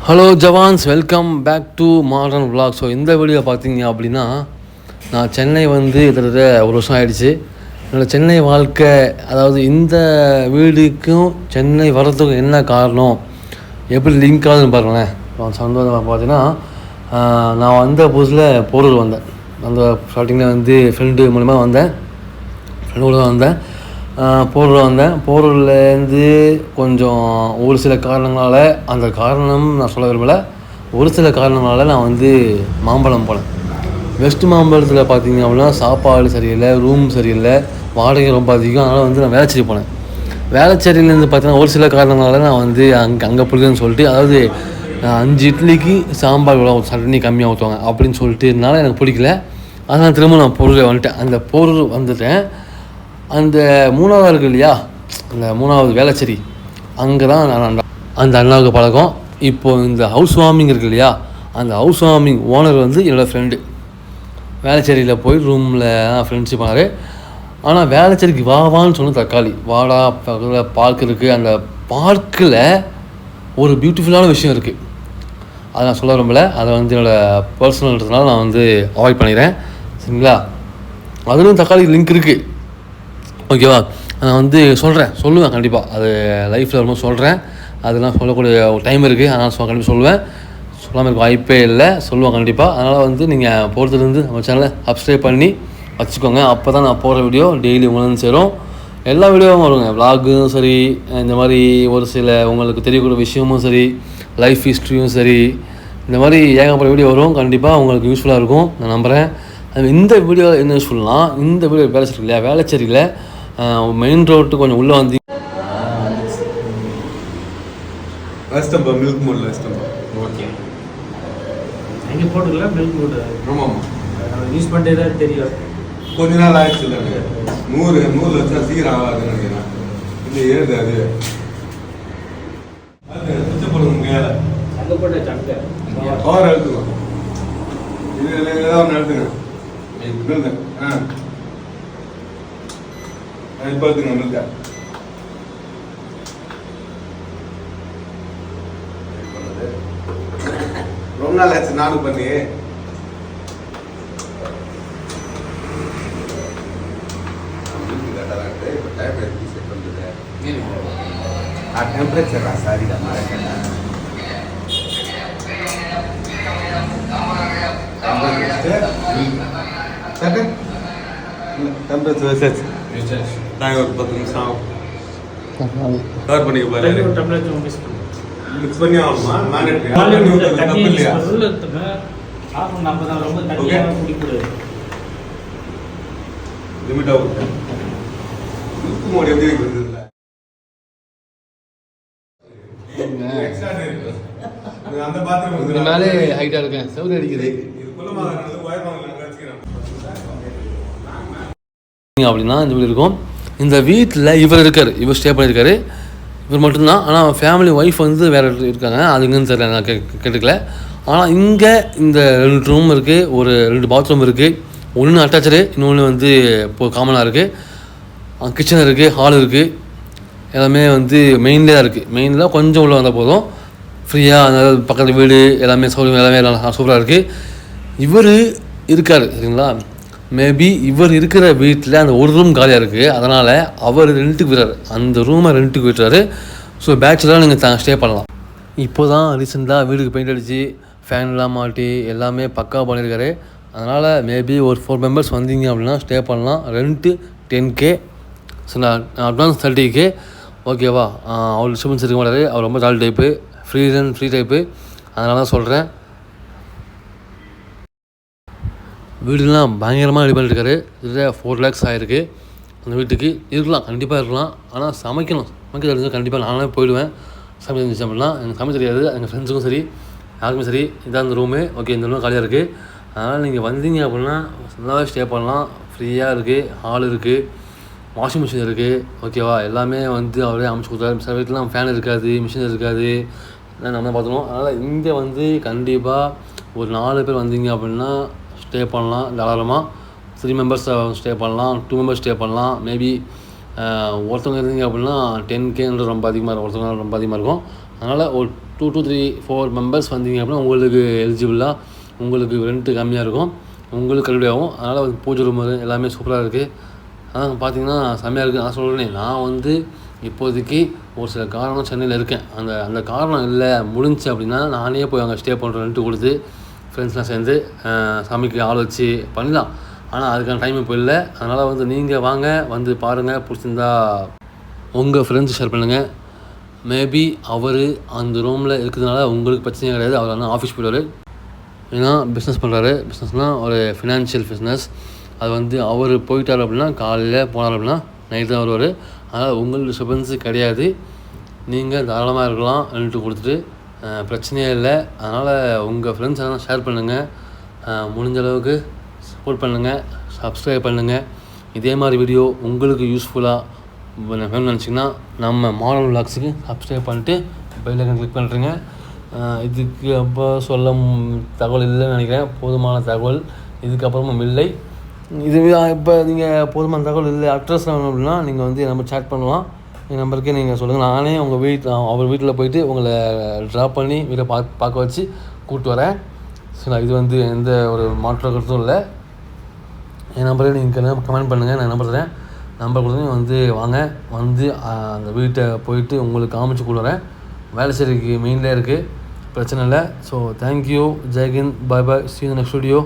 Hello jawans, welcome back to modern vlog. So இந்த video பார்த்தீங்க அப்படின்னா, நான் சென்னை வந்து கிட்டத்தட்ட ஒரு வருஷம் ஆகிடுச்சு. என்னோடய சென்னை வாழ்க்கை, அதாவது இந்த வீடுக்கும் சென்னை வர்றதுக்கும் என்ன காரணம், எப்படி லிங்க் ஆகுதுன்னு பாருங்களேன். சந்தோஷமாக பார்த்தீங்கன்னா, நான் வந்த புதுசில் போரூர் வந்தேன். அந்த ஸ்டார்டிங்கில் வந்து ஃப்ரெண்டு மூலிமா வந்தேன். போரூர்லேருந்து கொஞ்சம் ஒரு சில காரணங்களால், அந்த காரணம் நான் சொல்ல விரும்பலை, ஒரு சில காரணங்களால் நான் வந்து மாம்பழம் போனேன். வெஸ்ட் மாம்பழத்தில் பார்த்தீங்க அப்படின்னா சாப்பாடு சரியில்லை, ரூம் சரியில்லை, வாடகை ரொம்ப அதிகம். அதனால் வந்து நான் வேளச்சேரி போனேன். வேளச்சேரியிலேருந்து பார்த்தீங்கன்னா ஒரு சில காரணங்களால் நான் வந்து அங்கே பிடிக்குதுன்னு சொல்லிட்டு, அதாவது 5 இட்லிக்கு சாம்பார் இவ்வளோ சட்னி கம்மியாக ஊற்றுவாங்க அப்படின்னு சொல்லிட்டு இருந்தாலும் எனக்கு பிடிக்கல. அதனால் திரும்ப நான் போரூர் வந்துட்டேன். அந்த போரூர் வந்துட்டேன். அந்த 3வது இருக்குது இல்லையா, அந்த 3வது வேளச்சேரி, அங்கே தான் நான் அந்த அண்ணாவுக்கு பழக்கம். இப்போது இந்த ஹவுஸ் வார்மிங் இருக்குது இல்லையா, அந்த ஹவுஸ் வார்மிங் ஓனர் வந்து என்னோடய ஃப்ரெண்டு. வேளச்சேரியில் போய் ரூமில் ஃப்ரெண்ட்ஷிப் பண்ணார். ஆனால் வேளச்சேரிக்கு வான்னு சொன்ன தக்காளி வாடா, பக்கத்தில் பார்க் இருக்குது. அந்த பார்க்கில் ஒரு பியூட்டிஃபுல்லான விஷயம் இருக்குது, அதை நான் சொல்ல விரும்பலை. அதை வந்து என்னோடய பர்சனல்ன்றதுனால நான் வந்து அவாய்ட் பண்ணிடுறேன், சரிங்களா. அதுலேயும் தக்காளி லிங்க் இருக்குது, ஓகேவா. நான் வந்து சொல்லுவேன் கண்டிப்பாக. அது லைஃப்பில் வரும்போது சொல்கிறேன். அதெல்லாம் சொல்லக்கூடிய ஒரு டைம் இருக்குது, அதனால் கண்டிப்பாக சொல்லுவேன். சொல்லாமல் இருக்க வாய்ப்பே இல்லை, சொல்லுவேன் கண்டிப்பாக. அதனால் வந்து நீங்கள் போகிறதுலேருந்து நம்ம சேனலை சப்ஸ்கிரைப் பண்ணி வச்சுக்கோங்க. அப்போ தான் நான் போகிற வீடியோ டெய்லி உங்களுக்கு சேரும். எல்லா வீடியோவும் வருங்க, விலாகும் சரி, இந்த மாதிரி ஒரு சில உங்களுக்கு தெரியக்கூடிய விஷயமும் சரி, லைஃப் ஹிஸ்ட்ரியும் சரி, இந்த மாதிரி ஏகப்பட்ட வீடியோ வரும். கண்டிப்பாக உங்களுக்கு யூஸ்ஃபுல்லாக இருக்கும் நான் நம்புகிறேன். இந்த வீடியோ என்ன யூஸ்ஃபுல்னால், இந்த வீடியோ வேளச்சேரி இல்லையா, வேளச்சேரியில் மெயின் ரோட்டு கொஞ்சம் உள்ளே வந்து மில்க் மோட்ல ஓகே அங்கே போட்டுக்கல மில்க் மோட். ஆமாம், யூஸ் பண்ணிட்டே தான் தெரியும். கொஞ்ச நாள் ஆயிடுச்சு இல்லை, 100 லட்சம் சீக்கிரம் ஆகாதுன்னு நினைக்கிறேன். இல்லை ஏது அது சுத்த போடுங்க மேலே அங்கே போட்ட சட்டை பவர் எடுத்துக்கோ. இது ஏதாவது ஒன்று எடுத்துங்க. இப்போ எடுத்துங்க மில்க. ரொம்ப நாள் ஆச்சு நானும் பண்ணி. டெம்பரேச்சர் சாரிடா மறக்கடா. டெம்பரேச்சர் நாங்கள் ஒரு 10 நிமிஷம் ஆகும் கவர் பண்ணிக்க பாரு. மிக்ஸ் பண்ணி ஆகணுமா? தப்பு இல்லையா? லிமிட் ஆகும். மில்க் மோட் எப்படி இருக்குது? அந்த பாத்திரம் மேலே ஹைட்டாக இருக்கேன், சவுண்ட் அடிக்குது அப்படின்னா இந்த வீடு இருக்கும். இந்த வீட்டில் இவர் இவர் ஸ்டே பண்ணியிருக்காரு, இவர் மட்டும்தான். ஆனால் ஃபேமிலி ஒய்ஃப் வந்து வேறு இருக்காங்க, அது எங்கேன்னு தெரியல, நான் கேட்டுக்கல. ஆனால் இங்கே இந்த 2 ரூம் இருக்குது, ஒரு 2 பாத்ரூம் இருக்குது. ஒன்று அட்டாச்சு, இன்னொன்று வந்து இப்போ காமனாக இருக்குது. கிச்சன் இருக்குது, ஹால் இருக்குது, எல்லாமே வந்து மெயின்லேயே தான் இருக்குது. மெயினில் கொஞ்சம் உள்ளே வந்தால் போதும், ஃப்ரீயாக. அதனால் பக்கத்து வீடு எல்லாமே சௌகரியம் எல்லாமே சூப்பராக இருக்குது. இவர் இருக்கார், சரிங்களா. மேபி இவர் இருக்கிற வீட்டில் அந்த ஒரு ரூம் காலியாக இருக்குது, அதனால் அவர் ரெண்ட்டுக்கு விடுறாரு, அந்த ரூமை ரெண்ட்டுக்கு விட்டுறாரு. ஸோ பேச்சுலராக நீங்கள் ஸ்டே பண்ணலாம். இப்போ தான் ரீசெண்டாக வீடுக்கு பெயிண்ட் அடித்து ஃபேன்லாம் மாட்டி எல்லாமே பக்காவாக பண்ணியிருக்காரு. அதனால் மேபி ஒரு 4 மெம்பர்ஸ் வந்தீங்க அப்படின்னா ஸ்டே பண்ணலாம். ரெண்ட்டு 10K, ஸோ நான் அட்வான்ஸ் 30K, ஓகேவா. அவர் டிஸ்டர்பன்ஸ் இருக்க மாட்டார், அவர் ரொம்ப ஜாலி டைப்பு, ஃப்ரீ டைப்பு. அதனால தான் சொல்கிறேன். வீடுலாம் பயங்கரமாக ரெடி பண்ணிட்டுருக்காரு. இதில் 4 lakhs ஆகிருக்கு அந்த வீட்டுக்கு. கண்டிப்பாக இருக்கலாம். ஆனால் சமைக்க தெரிஞ்சு கண்டிப்பாக நானே போயிடுவேன். சமைக்க தெரிஞ்சு அப்படின்னா எனக்கு சமைக்க தெரியாது, எங்கள் ஃப்ரெண்ட்ஸுக்கும் சரி, யாருக்குமே சரி. இதான் அந்த ரூமு, ஓகே. இந்த ரூம் காலியாக இருக்குது. அதனால் நீங்கள் வந்தீங்க அப்படின்னா நல்லாவே ஸ்டே பண்ணலாம். ஃப்ரீயாக இருக்குது, ஹால் இருக்குது, வாஷிங் மிஷின் இருக்குது, ஓகேவா. எல்லாமே வந்து அவரே அமைச்சு கொடுத்தாரு. சில வீட்டிலாம் ஃபேன் இருக்காது, மிஷின் இருக்காது, நம்ம தான் பார்த்துருவோம். அதனால் இங்கே வந்து கண்டிப்பாக ஒரு 4 பேர் வந்தீங்க அப்படின்னா ஸ்டே பண்ணலாம் தாராளமாக. 3 மெம்பர்ஸ் ஸ்டே பண்ணலாம், 2 மெம்பர்ஸ் ஸ்டே பண்ணலாம். மேபி ஒருத்தவங்க இருந்தீங்க அப்படின்னா 10Kன்றது ரொம்ப அதிகமாக இருக்கும், ஒருத்தவங்க ரொம்ப அதிகமாக இருக்கும். அதனால் ஒரு 2 to 3 4 மெம்பர்ஸ் வந்தீங்க அப்படின்னா உங்களுக்கு எலிஜிபிளாக, உங்களுக்கு ரெண்ட்டு கம்மியாக இருக்கும், உங்களுக்கு கல்வியாகும். அதனால் வந்து பூஜை ரூம் எல்லாமே சூப்பராக இருக்குது. அதான் பார்த்தீங்கன்னா செம்மையாக இருக்குது. நான் சொல்கிறேன், நான் வந்து இப்போதைக்கு ஒரு சில காரணம் சென்னையில் இருக்கேன். அந்த காரணம் இல்லை முடிஞ்சு அப்படின்னா நானே போய் அங்கே ஸ்டே பண்ணுறேன், ரெண்ட்டு கொடுத்து ஃப்ரெண்ட்ஸ்லாம் சேர்ந்து சாமிக்கு ஆள் வச்சு பண்ணலாம். ஆனால் அதுக்கான டைம் இப்போ இல்லை. அதனால் வந்து நீங்கள் வாங்க, வந்து பாருங்கள், பிடிச்சிருந்தா உங்கள் ஃப்ரெண்ட்ஸ் ஷேர் பண்ணுங்கள். மேபி அவர் அந்த ரூமில் இருக்கிறதுனால உங்களுக்கு பிரச்சனையே கிடையாது. அவர் ஆனால் ஆஃபீஸ் போய்டுவார். ஏன்னா பிஸ்னஸ் பண்ணுறாரு. பிஸ்னஸ்னால் ஒரு ஃபினான்ஷியல் பிஸ்னஸ். அது வந்து அவர் போயிட்டார் அப்படின்னா காலையில் போனார் அப்படின்னா நைட்டு தான் வருவார். அதனால் உங்களுக்கு டிஸ்டர்பன்ஸு கிடையாது. நீங்கள் தாராளமாக இருக்கலாம், ரெண்ட்டு கொடுத்துட்டு பிரச்சனையே இல்லை. அதனால் உங்கள் ஃப்ரெண்ட்ஸ் எல்லாம் ஷேர் பண்ணுங்கள், முடிஞ்ச அளவுக்கு சப்போர்ட் பண்ணுங்கள், சப்ஸ்கிரைப் பண்ணுங்கள். இதே மாதிரி வீடியோ உங்களுக்கு யூஸ்ஃபுல்லாக வேணும்னு நினச்சிங்கன்னா நம்ம மாடர்ன் விலாக்ஸுக்கு சப்ஸ்கிரைப் பண்ணிட்டு பெல் ஐக்கன் கிளிக் பண்ணுறேங்க. இதுக்கு அப்போ சொல்ல தகவல் இல்லைன்னு நினைக்கிறேன். போதுமான தகவல் இதுக்கப்புறமும் இல்லை. இது இப்போ நீங்கள் போதுமான தகவல் இல்லை, அட்ரஸ் வேணும் அப்படின்னா நீங்கள் வந்து நம்ம சேட் பண்ணலாம். என் நம்பருக்கே நீங்கள் சொல்லுங்கள். நானே உங்கள் அவர் வீட்டில் போயிட்டு உங்களை ட்ராப் பண்ணி வீட்டை பார்க்க வச்சு கூப்பிட்டு வரேன். சரி, இது வந்து எந்த ஒரு மாற்ற கருத்தும் இல்லை. என் நம்பரே நீங்கள் கமெண்ட் பண்ணுங்கள், நான் நம்பர் தரேன். நம்பர் கொடுத்து வந்து வாங்க, வந்து அந்த வீட்டை போயிட்டு உங்களுக்கு காமிச்சு கொடுக்குறேன். வேலைச்சேரிக்கு மெயின்லேயே இருக்குது, பிரச்சனை இல்லை. ஸோ தேங்க்யூ, ஜெய்ஹிந்த், bye bye, see you in the next video.